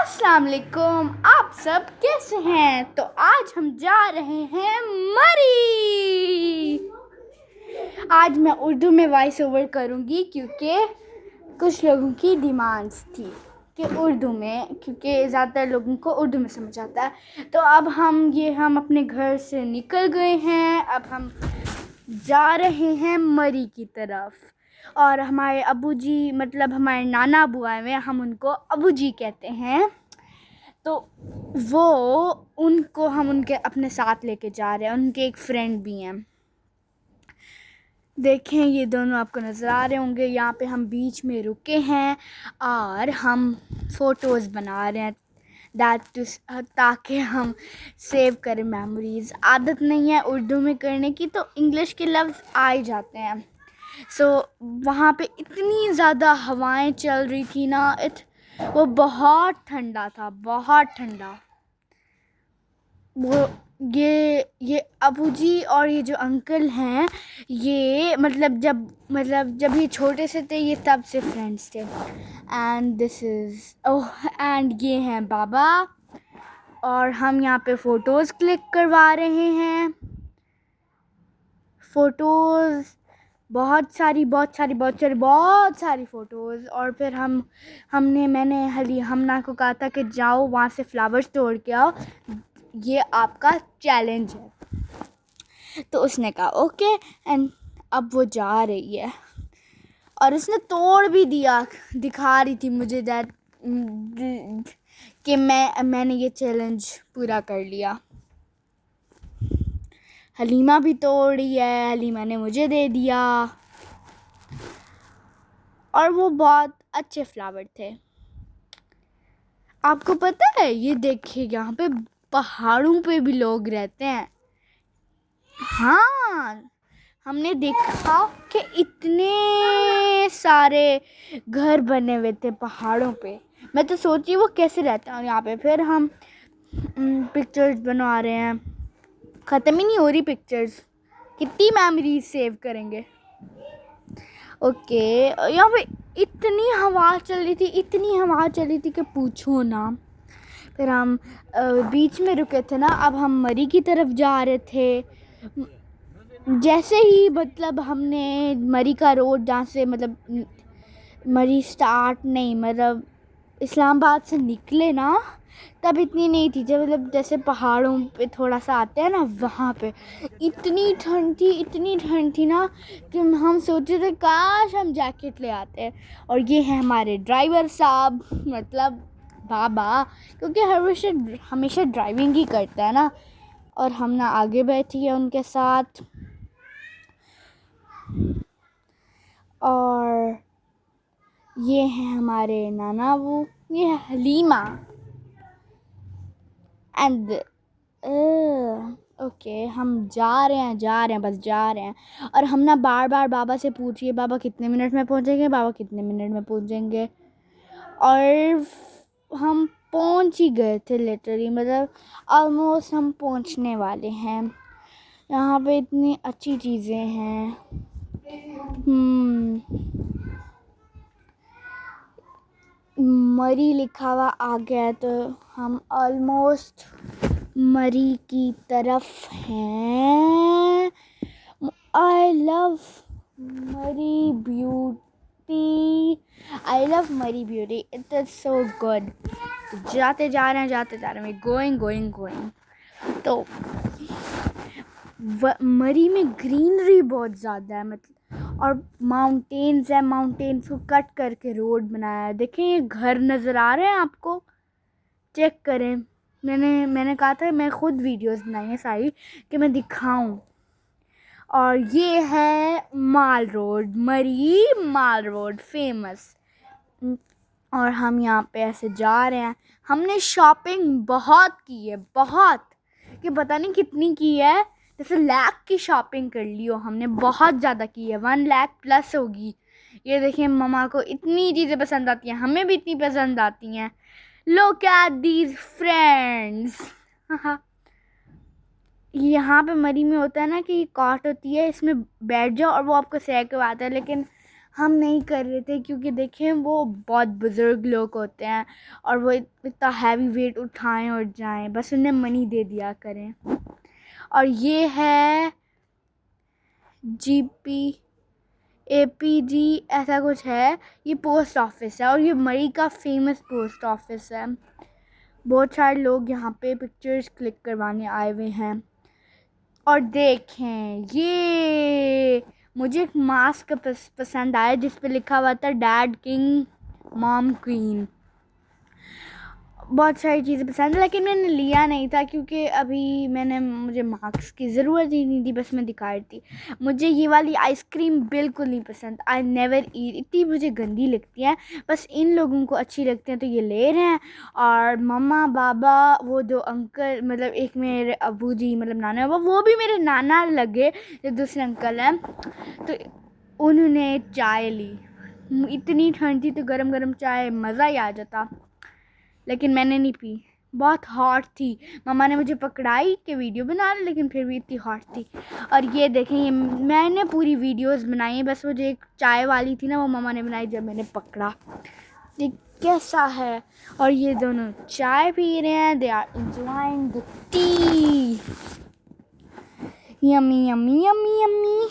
अस्सलाम वालेकुम, आप सब कैसे हैं। तो आज हम जा रहे हैं मरी। आज मैं उर्दू में वॉइस ओवर करूँगी क्योंकि कुछ लोगों की डिमांड्स थी कि उर्दू में, क्योंकि ज़्यादातर लोगों को उर्दू में समझ आता है। तो अब हम अपने घर से निकल गए हैं। अब हम जा रहे हैं मरी की तरफ। और हमारे अबूजी, मतलब हमारे नाना अबू आए हुए हैं, हम उनको अबूजी कहते हैं। तो हम उनके अपने साथ लेके जा रहे हैं। उनके एक फ्रेंड भी हैं। देखें, ये दोनों आपको नज़र आ रहे होंगे। यहाँ पे हम बीच में रुके हैं और हम फ़ोटोज़ बना रहे हैं ताकि हम सेव करें मेमोरीज़। आदत नहीं है उर्दू में करने की, तो इंग्लिश के लफ्ज़ आ ही जाते हैं। वहाँ पे इतनी ज़्यादा हवाएं चल रही थी ना, वो बहुत ठंडा था, बहुत ठंडा। वो ये अबूजी और ये जो अंकल हैं, ये मतलब जब ये छोटे से थे, ये तब से फ्रेंड्स थे। एंड ये हैं बाबा। और हम यहाँ पे फ़ोटोज़ क्लिक करवा रहे हैं। फ़ोटोज़ बहुत सारी फ़ोटोज़। और फिर मैंने हमना को कहा था कि जाओ वहाँ से फ्लावर्स तोड़ के आओ, ये आपका चैलेंज है। तो उसने कहा ओके। एंड अब वो जा रही है और उसने तोड़ भी दिया। दिखा रही थी मुझे कि मैंने ये चैलेंज पूरा कर लिया। हलीमा भी तोड़ी है, हलीमा ने मुझे दे दिया। और वो बहुत अच्छे फ्लावर थे। आपको पता है, ये देखिए, यहाँ पे पहाड़ों पे भी लोग रहते हैं। हाँ, हमने देखा कि इतने सारे घर बने हुए थे पहाड़ों पे। मैं तो सोची वो कैसे रहते हैं। और यहाँ पे फिर हम पिक्चर्स बनवा रहे हैं। ख़त्म ही नहीं हो रही पिक्चर्स। कितनी मेमोरीज सेव करेंगे। ओके, यहाँ पे इतनी हवा चल रही थी कि पूछो ना। फिर हम बीच में रुके थे ना। अब हम मरी की तरफ जा रहे थे। जैसे ही मतलब हमने मरी का रोड, जहाँ से मतलब मरी स्टार्ट नहीं, मतलब इस्लामाबाद से निकले ना, तब इतनी नहीं थी। जब मतलब जैसे पहाड़ों पे थोड़ा सा आते हैं ना, वहाँ पे इतनी ठंड थी ना कि हम सोचे थे काश हम जैकेट ले आते हैं। और ये है हमारे ड्राइवर साहब, मतलब बाबा, क्योंकि हमेशा ड्राइविंग ही करता है ना। और हम ना आगे बैठी है उनके साथ। और ये है हमारे नाना अबू, ये है हलीमा। एंड ओके, हम जा रहे हैं, बस जा रहे हैं। और हम ना बार बार बाबा से पूछिए, बाबा कितने मिनट में पहुंचेंगे। और हम पहुंच ही गए थे लिटरली, मतलब ऑलमोस्ट हम पहुंचने वाले हैं। यहाँ पे इतनी अच्छी चीज़ें हैं। मरी लिखा हुआ आ गया, तो हम ऑलमोस्ट मरी की तरफ हैं। आई लव मरी beauty, it is so good. जाते जा रहे हैं, गोइंग। तो मरी में ग्रीनरी बहुत ज़्यादा है, मतलब, और माउंटेन्स को कट करके रोड बनाया है। देखें, ये घर नज़र आ रहे हैं आपको, चेक करें। मैंने कहा था मैं खुद वीडियोस बनाई हैं सारी कि मैं दिखाऊं। और ये है माल रोड फेमस। और हम यहाँ पे ऐसे जा रहे हैं। हमने शॉपिंग बहुत की है, बहुत, कि पता नहीं कितनी की है। जैसे लाख की शॉपिंग कर ली हो हमने, बहुत ज़्यादा की है, 1 लाख प्लस होगी। ये देखिए, मम्मा को इतनी चीज़ें पसंद आती हैं, हमें भी इतनी पसंद आती हैं। Look at these friends। यहाँ पे मरी में होता है ना कि कॉट होती है, इसमें बैठ जाओ और वो आपको सह करवाता है। लेकिन हम नहीं कर रहे थे क्योंकि देखें वो बहुत बुज़ुर्ग लोग होते हैं और वो इतना हैवी वेट उठाएं और जाएं, बस उन्हें मनी दे दिया करें। और ये है जीपी एपीजी ऐसा कुछ है, ये पोस्ट ऑफिस है और ये मरी का फेमस पोस्ट ऑफिस है। बहुत सारे लोग यहाँ पे पिक्चर्स क्लिक करवाने आए हुए हैं। और देखें ये मुझे एक मास्क पसंद आया जिस पे लिखा हुआ था डैड किंग मॉम क्वीन। बहुत सारी चीज़ें पसंद है लेकिन मैंने लिया नहीं था क्योंकि अभी मुझे मार्क्स की ज़रूरत ही नहीं थी, बस मैं दिखा रही थी। मुझे ये वाली आइसक्रीम बिल्कुल नहीं पसंद, आई नेवर ईट, इतनी मुझे गंदी लगती है। बस इन लोगों को अच्छी लगती हैं तो ये ले रहे हैं। और मम्मा बाबा वो दो अंकल, मतलब एक मेरे अबू जी मतलब नाना, वो भी मेरे नाना लगे जो दूसरे अंकल हैं, तो उन्होंने चाय ली। इतनी ठंड थी तो गरम गरम चाय मज़ा ही आ जाता, लेकिन मैंने नहीं पी, बहुत हॉट थी। मम्मा ने मुझे पकड़ाई कि वीडियो बना ले, लेकिन फिर भी इतनी हॉट थी। और ये देखें, ये मैंने पूरी वीडियोस बनाई हैं, बस वो जो एक चाय वाली थी ना वो मम्मा ने बनाई जब मैंने पकड़ा। ये कैसा है। और ये दोनों चाय पी रहे हैं, they are enjoying the tea. Yummy yummy yummy yummy.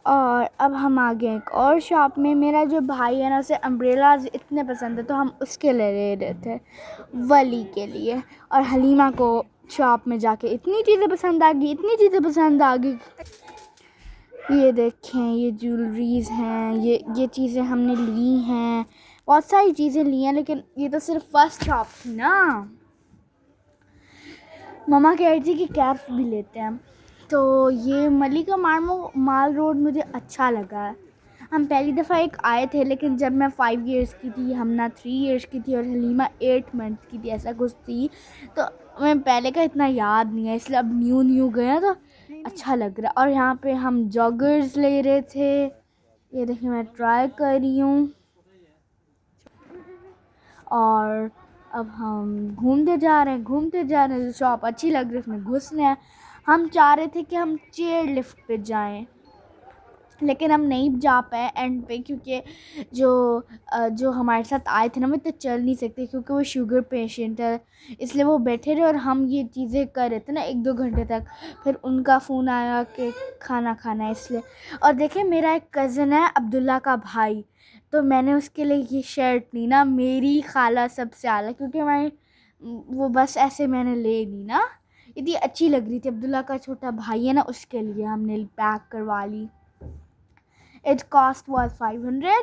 और अब हम आ गए एक और शॉप में। मेरा जो भाई है ना, उसे अम्ब्रेलाज इतने पसंद है तो हम उसके लिए ले रहे थे, वली के लिए। और हलीमा को शॉप में जाके इतनी चीज़ें पसंद आ गई, इतनी चीज़ें पसंद आ गई। ये देखें, ये ज्वेलरीज हैं, ये चीज़ें हमने ली हैं, बहुत सारी चीज़ें ली हैं, लेकिन ये तो सिर्फ फर्स्ट शॉप थी ना। मम्मा कह रही थी कि कैप्स भी लेते हैं। तो ये मलिका माल रोड मुझे अच्छा लगा है। हम पहली दफ़ा एक आए थे, लेकिन जब मैं 5 इयर्स की थी, हमना 3 इयर्स की थी और हलीमा 8 मंथ की थी, ऐसा कुछ थी। तो मैं पहले का इतना याद नहीं है, इसलिए अब न्यू गया तो अच्छा लग रहा। और यहाँ पे हम जॉगर्स ले रहे थे। ये देखिए मैं ट्राई कर रही हूँ। और अब हम घूमते जा रहे हैं, शॉप अच्छी लग रही है, उसमें घुस रहे हैं। हम चाह रहे थे कि हम चेयर लिफ्ट पे जाएं, लेकिन हम नहीं जा पाए एंड पे, क्योंकि जो हमारे साथ आए थे ना वो तो चल नहीं सकते क्योंकि वो शुगर पेशेंट है, इसलिए वो बैठे रहे और हम ये चीज़ें कर रहे थे ना 1-2 घंटे तक। फिर उनका फ़ोन आया कि खाना खाना है, इसलिए। और देखिए मेरा एक कज़न है अब्दुल्ला का भाई, तो मैंने उसके लिए ये शर्ट ली ना, मेरी खाला सबसे आला, क्योंकि मैं वो बस ऐसे मैंने ले ली ना, इतनी अच्छी लग रही थी। अब्दुल्ला का छोटा भाई है ना, उसके लिए हमने पैक करवा ली। It cost was 500।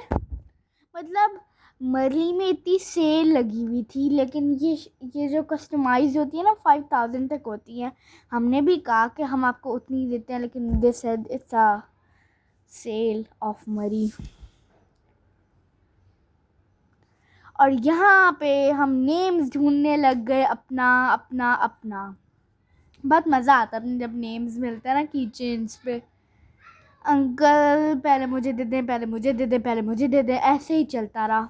मतलब मरली में इतनी सेल लगी हुई थी, लेकिन ये जो कस्टमाइज होती है ना 5000 तक होती है। हमने भी कहा कि हम आपको उतनी देते हैं, लेकिन they said it's a sale of मरी। और यहाँ पे हम नेम्स ढूंढने लग गए, अपना अपना अपना। बहुत मज़ा आता है जब नेम्स मिलते हैं ना की चेन्स पे। अंकल पहले मुझे दे दें, पहले मुझे दे दें, पहले मुझे दे दें, ऐसे ही चलता रहा।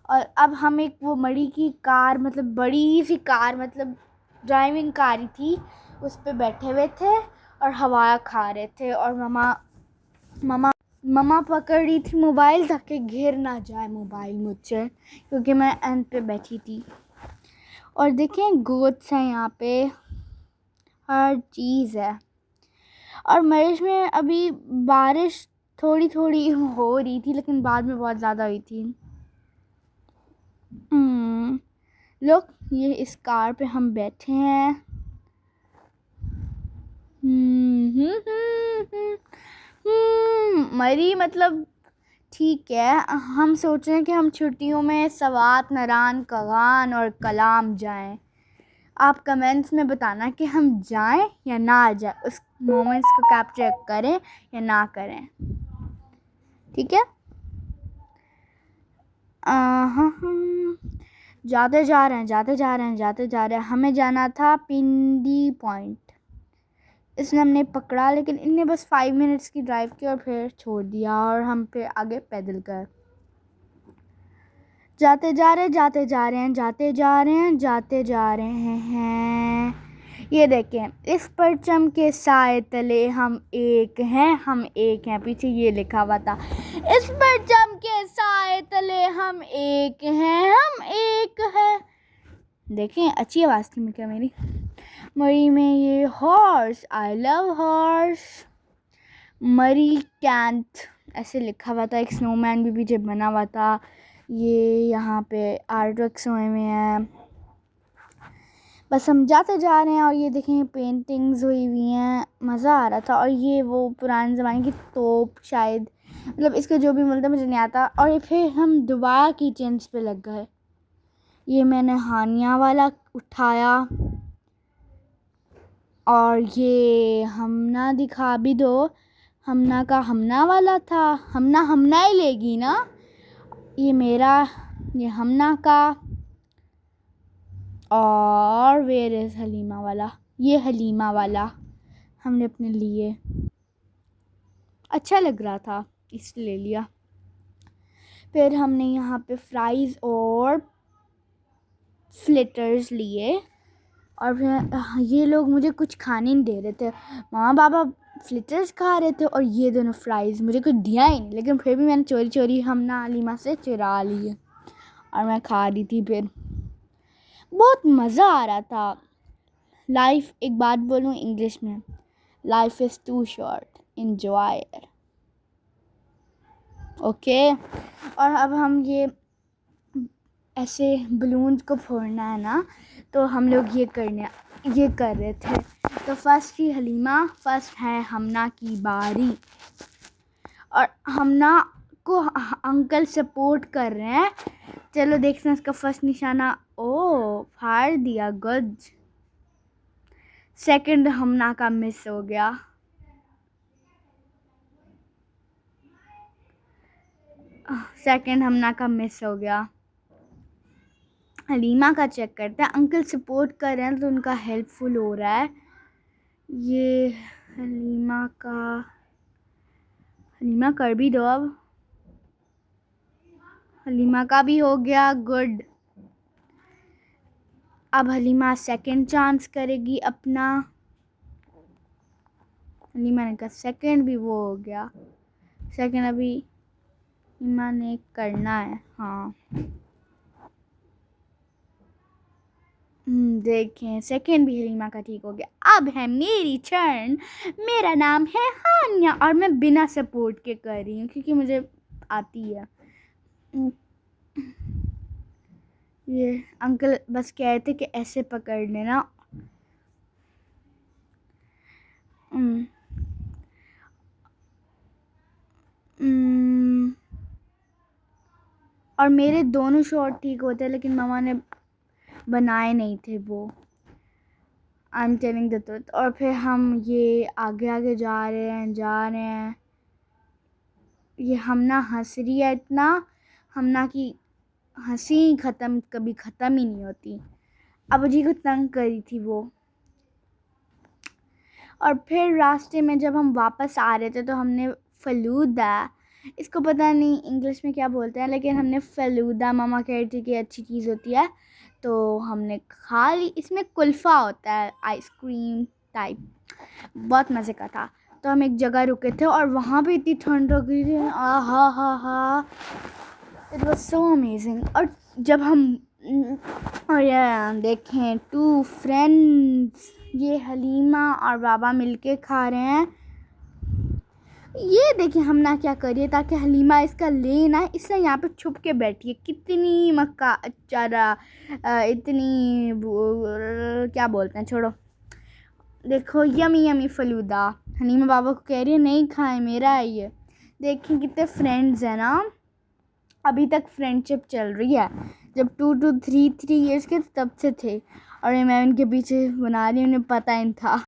और अब हम एक वो मरी की कार, मतलब बड़ी सी कार, मतलब ड्राइविंग कार ही थी, उस पे बैठे हुए थे और हवा खा रहे थे। और मम्मा पकड़ रही थी मोबाइल ताकि गिर ना जाए मोबाइल मुझसे, क्योंकि मैं एंड पे बैठी थी। और देखें गोट्स हैं यहाँ पे, हर चीज़ है। और मरीज में अभी बारिश थोड़ी थोड़ी हो रही थी, लेकिन बाद में बहुत ज़्यादा हुई थी। लोग ये इस कार पे हम बैठे हैं। मरी मतलब ठीक है, हम सोच रहे हैं कि हम छुट्टियों में सवात, नरान, कगान और कलाम जाएं। आप कमेंट्स में बताना कि हम जाएं या ना जाएं, उस मोमेंट्स को कैप्चर करें या ना करें, ठीक है। जाते जा रहे हैं। हमें जाना था पिंडी पॉइंट, इसने हमने पकड़ा, लेकिन इनने बस 5 मिनट्स की ड्राइव की और फिर छोड़ दिया और हम फिर आगे पैदल कर जाते जा रहे हैं। ये देखें, इस परचम के साए तले हम एक हैं, हम एक हैं, पीछे ये लिखा हुआ था, इस परचम के साए तले हम एक हैं, हम एक हैं। देखें अच्छी आवाज़ थी क्या मेरी। मरी में ये हॉर्स, आई लव हॉर्स, मरी कैंथ ऐसे लिखा हुआ था। एक स्नोमैन भी पीछे बना हुआ था। ये यहाँ पे आर्ट वर्क्स हुए हुए हैं। बस हम जाते जा रहे हैं और ये देखें पेंटिंग्स हुई हुई हैं, मज़ा आ रहा था। और ये वो पुराने ज़माने की तोप शायद, मतलब इसका जो भी मिलता मुझे नहीं आता। और फिर हम दोबारा किचन्स पे लग गए। ये मैंने हानिया वाला उठाया और ये हमना दिखा भी दो, हमना का हमना वाला था, हमना ही लेगी ना। ये मेरा, ये हमना का, और वेयर इज़ हलीमा वाला, ये हलीमा वाला हमने अपने लिए, अच्छा लग रहा था इसलिए ले लिया। फिर हमने यहाँ पे फ्राइज़ और फ्लिटर्स लिए और फिर ये लोग मुझे कुछ खाने नहीं दे रहे थे। मामा पापा फ्लिटर्स खा रहे थे और ये दोनों फ्राइज़, मुझे कुछ दिया ही नहीं, लेकिन फिर भी मैंने चोरी चोरी हमना हलीमा से चुरा लिए और मैं खा रही थी। फिर बहुत मज़ा आ रहा था। लाइफ, एक बात बोलूँ इंग्लिश में, life is too short, enjoy it, okay. और अब हम ये ऐसे बलून्स को फोड़ना है ना, तो हम लोग ये कर रहे थे। तो फर्स्ट ही हलीमा, फर्स्ट है हमना की बारी और हमना को अंकल सपोर्ट कर रहे हैं। चलो देखते हैं इसका फर्स्ट निशाना। ओ, फाड़ दिया, गुड। सेकंड हमना का मिस हो गया। सेकंड हमना का मिस हो गया। हलीमा का चेक करते हैं। अंकल सपोर्ट कर रहे हैं तो उनका हेल्पफुल हो रहा है। ये हलीमा कर भी दो अब। हलीमा का भी हो गया, गुड। अब हलीमा सेकंड चांस करेगी अपना। हलीमा ने कहा सेकंड भी वो हो गया। सेकंड अभी हलीमा ने करना है, हाँ। देखें सेकंड भी हलीमा का ठीक हो गया। अब है मेरी टर्न। मेरा नाम है हानिया और मैं बिना सपोर्ट के कर रही हूँ क्योंकि मुझे आती है। ये अंकल बस कह रहे थे कि ऐसे पकड़ लेना। और मेरे दोनों शॉट ठीक होते हैं लेकिन मामा ने बनाए नहीं थे वो, I am telling the truth. और फिर हम ये आगे आगे जा रहे हैं। ये हमना हंस रही है इतना, हमना की हंसी कभी ख़त्म ही नहीं होती। अब जी को तंग करी थी वो। और फिर रास्ते में जब हम वापस आ रहे थे तो हमने फलूदा, इसको पता नहीं इंग्लिश में क्या बोलते हैं, लेकिन हमने फलूदा, मामा कह रही थी कि अच्छी चीज़ होती है तो हमने खा ली। इसमें कुल्फ़ा होता है, आइसक्रीम टाइप, बहुत मज़े का था। तो हम एक जगह रुके थे और वहाँ पे इतनी ठंड लग रही थी, हा, इट वाज सो अमेजिंग। और जब हम और ये देखें टू फ्रेंड्स, ये हलीमा और बाबा मिलके खा रहे हैं। ये देखिए हमना क्या करिए ताकि हलीमा इसका ले ना, इसलिए यहाँ पे छुप के बैठी है। कितनी मक्का अचारा, इतनी क्या बोलते हैं, छोड़ो। देखो यमी यमी फलूदा, हलीमा बाबा को कह रही है नहीं खाए, मेरा है ये। देखें कितने फ्रेंड्स हैं ना, अभी तक फ्रेंडशिप चल रही है। जब 2 to 3 years के तब से थे और मैं उनके पीछे बना रही हूँ, उन्हें पता ही था।